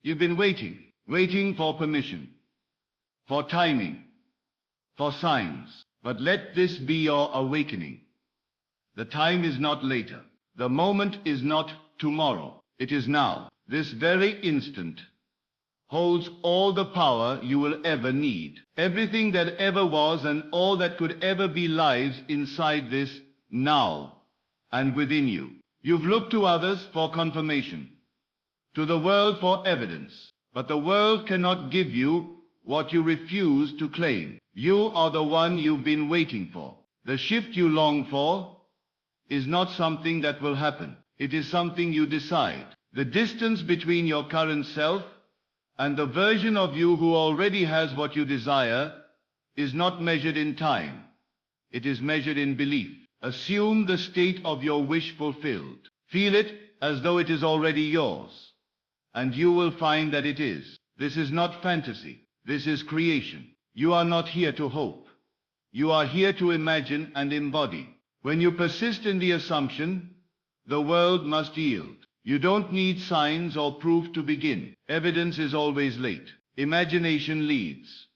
You've been waiting for permission, for timing, for signs. But let this be your awakening. The time is not later. The moment is not tomorrow. It is now. This very instant holds all the power you will ever need. Everything that ever was and all that could ever be lies inside this now and within you. You've looked to others for confirmation, to the world for evidence, but the world cannot give you what you refuse to claim. You are the one you've been waiting for. The shift you long for is not something that will happen. It is something you decide. The distance between your current self and the version of you who already has what you desire is not measured in time. It is measured in belief. Assume the state of your wish fulfilled. Feel it as though it is already yours, and you will find that it is. This is not fantasy. This is creation. You are not here to hope. You are here to imagine and embody. When you persist in the assumption, the world must yield. You don't need signs or proof to begin. Evidence is always late. Imagination leads.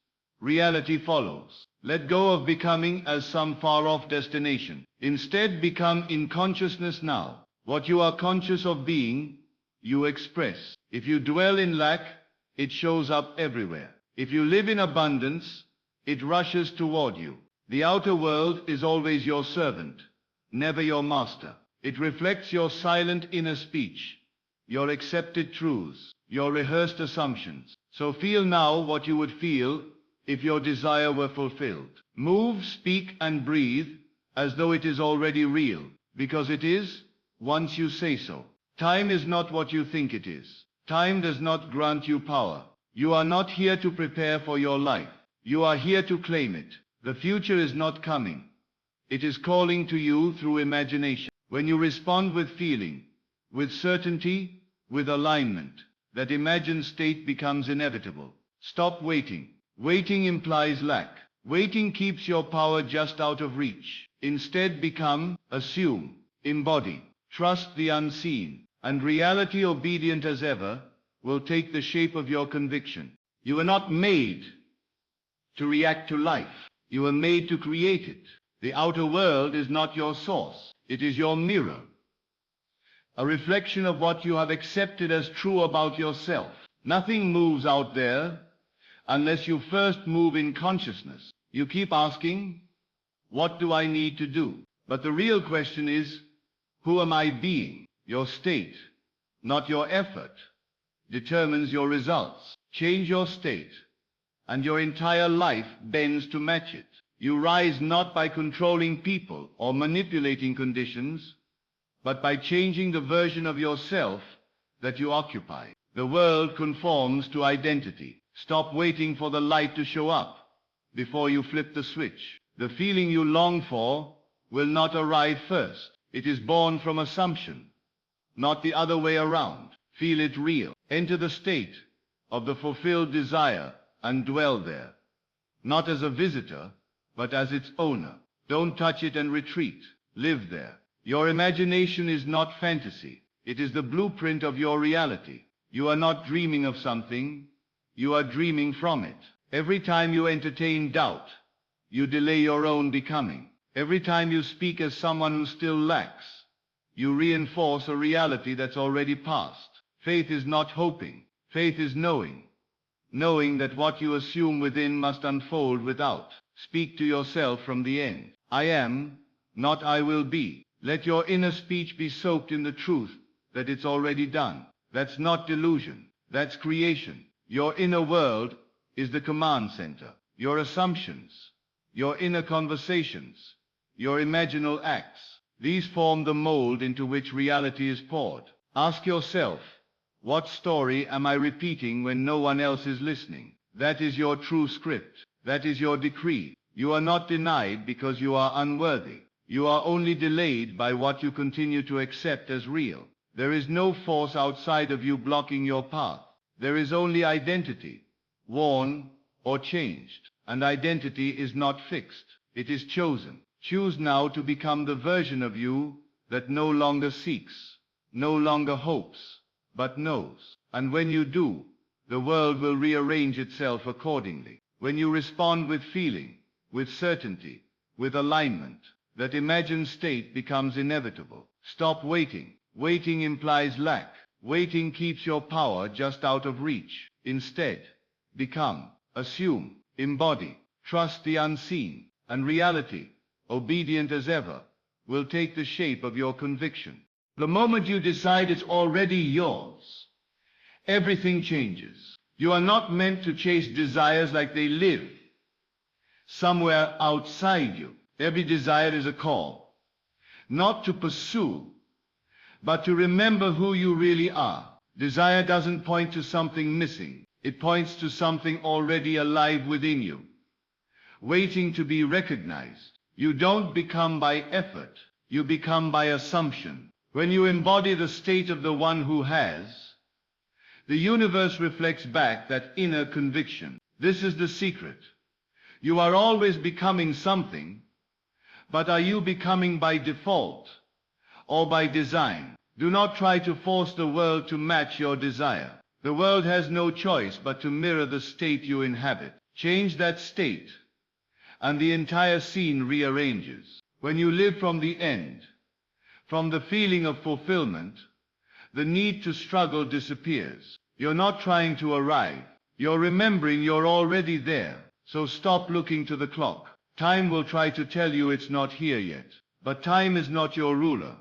Reality follows. Let go of becoming as some far-off destination. Instead, become in consciousness now. What you are conscious of being, you express. If you dwell in lack, it shows up everywhere. If you live in abundance, it rushes toward you. The outer world is always your servant, never your master. It reflects your silent inner speech, your accepted truths, your rehearsed assumptions. So feel now what you would feel if your desire were fulfilled. Move, speak, and breathe as though it is already real, because it is, once you say so. Time is not what you think it is. Time does not grant you power. You are not here to prepare for your life. You are here to claim it. The future is not coming. It is calling to you through imagination. When you respond with feeling, with certainty, with alignment, that imagined state becomes inevitable. Stop waiting. Waiting implies lack. Waiting keeps your power just out of reach. Instead, become, assume, embody, trust the unseen, and reality, obedient as ever, will take the shape of your conviction. You were not made to react to life. You were made to create it. The outer world is not your source. It is your mirror, a reflection of what you have accepted as true about yourself. Nothing moves out there unless you first move in consciousness. You keep asking, what do I need to do? But the real question is, who am I being? Your state, not your effort, determines your results. Change your state, and your entire life bends to match it. You rise not by controlling people or manipulating conditions, but by changing the version of yourself that you occupy. The world conforms to identity. Stop waiting for the light to show up before you flip the switch. The feeling you long for will not arrive first. It is born from assumption, not the other way around. Feel it real. Enter the state of the fulfilled desire and dwell there, not as a visitor, but as its owner. Don't touch it and retreat. Live there. Your imagination is not fantasy. It is the blueprint of your reality. You are not dreaming of something. You are dreaming from it. Every time you entertain doubt, you delay your own becoming. Every time you speak as someone who still lacks, you reinforce a reality that's already past. Faith is not hoping. Faith is knowing. Knowing that what you assume within must unfold without. Speak to yourself from the end. I am, not I will be. Let your inner speech be soaked in the truth that it's already done. That's not delusion. That's creation. Your inner world is the command center. Your assumptions, your inner conversations, your imaginal acts, these form the mold into which reality is poured. Ask yourself, what story am I repeating when no one else is listening? That is your true script. That is your decree. You are not denied because you are unworthy. You are only delayed by what you continue to accept as real. There is no force outside of you blocking your path. There is only identity, worn or changed. And identity is not fixed. It is chosen. Choose now to become the version of you that no longer seeks, no longer hopes, but knows. And when you do, the world will rearrange itself accordingly. When you respond with feeling, with certainty, with alignment, that imagined state becomes inevitable. Stop waiting. Waiting implies lack. Waiting keeps your power just out of reach. Instead, become, assume, embody, trust the unseen, and reality, obedient as ever, will take the shape of your conviction. The moment you decide it's already yours, everything changes. You are not meant to chase desires like they live somewhere outside you. Every desire is a call, not to pursue, but to remember who you really are. Desire doesn't point to something missing. It points to something already alive within you, waiting to be recognized. You don't become by effort. You become by assumption. When you embody the state of the one who has, the universe reflects back that inner conviction. This is the secret. You are always becoming something, but are you becoming by default or by design? Do not try to force the world to match your desire. The world has no choice but to mirror the state you inhabit. Change that state, and the entire scene rearranges. When you live from the end, from the feeling of fulfillment, the need to struggle disappears. You're not trying to arrive. You're remembering you're already there. So stop looking to the clock. Time will try to tell you it's not here yet. But time is not your ruler.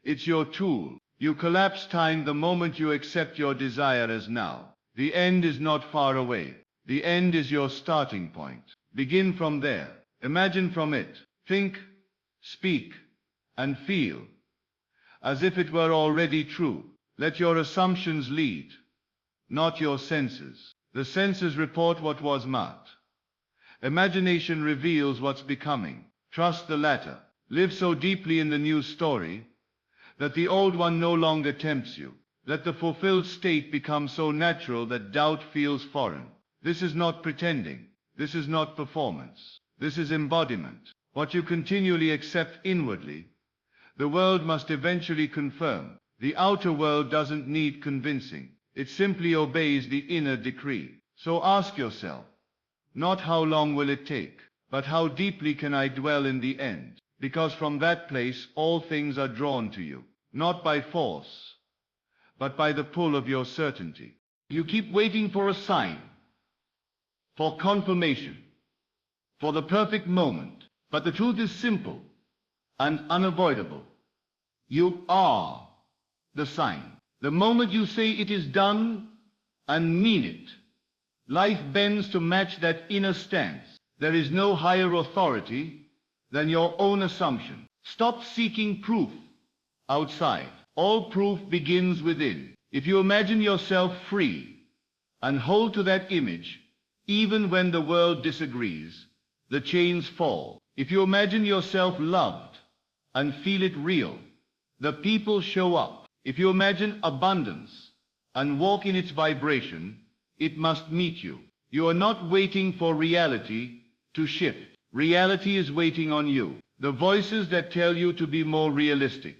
It's your tool. You collapse time the moment you accept your desire as now. The end is not far away. The end is your starting point. Begin from there. Imagine from it. Think, speak, and feel as if it were already true. Let your assumptions lead, not your senses. The senses report what was not. Imagination reveals what's becoming. Trust the latter. Live so deeply in the new story that the old one no longer tempts you. Let the fulfilled state become so natural that doubt feels foreign. This is not pretending. This is not performance. This is embodiment. What you continually accept inwardly, the world must eventually confirm. The outer world doesn't need convincing. It simply obeys the inner decree. So ask yourself, not how long will it take, but how deeply can I dwell in the end? Because from that place all things are drawn to you, not by force, but by the pull of your certainty. You keep waiting for a sign, for confirmation, for the perfect moment. But the truth is simple and unavoidable. You are the sign. The moment you say it is done and mean it, life bends to match that inner stance. There is no higher authority than your own assumption. Stop seeking proof outside. All proof begins within. If you imagine yourself free and hold to that image, even when the world disagrees, the chains fall. If you imagine yourself loved and feel it real, the people show up. If you imagine abundance and walk in its vibration, it must meet you. You are not waiting for reality to shift. Reality is waiting on you. The voices that tell you to be more realistic,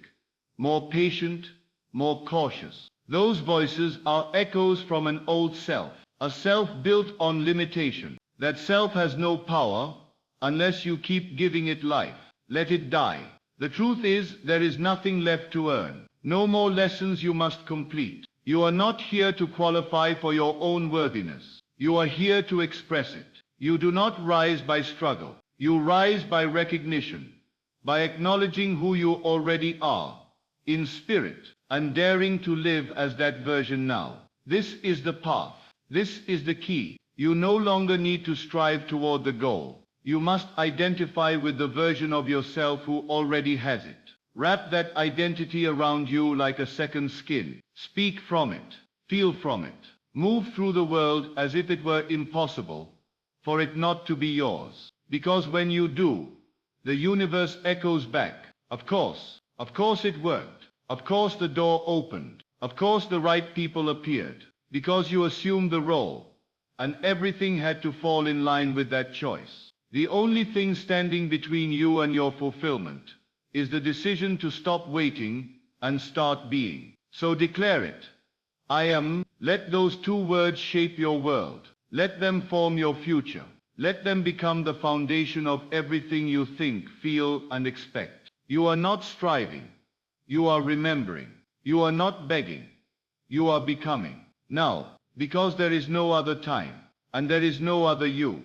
more patient, more cautious, those voices are echoes from an old self, a self built on limitation. That self has no power unless you keep giving it life. Let it die. The truth is, there is nothing left to earn. No more lessons you must complete. You are not here to qualify for your own worthiness. You are here to express it. You do not rise by struggle. You rise by recognition, by acknowledging who you already are, in spirit, and daring to live as that version now. This is the path. This is the key. You no longer need to strive toward the goal. You must identify with the version of yourself who already has it. Wrap that identity around you like a second skin. Speak from it. Feel from it. Move through the world as if it were impossible for it not to be yours. Because when you do, the universe echoes back. Of course it worked. Of course the door opened. Of course the right people appeared. Because you assumed the role, and everything had to fall in line with that choice. The only thing standing between you and your fulfillment is the decision to stop waiting and start being. So declare it. I am Let those two words shape your world. Let them form your future. Let them become the foundation of everything you think, feel, and expect. You are not striving. You are remembering. You are not begging. You are becoming. Now, because there is no other time, and there is no other you,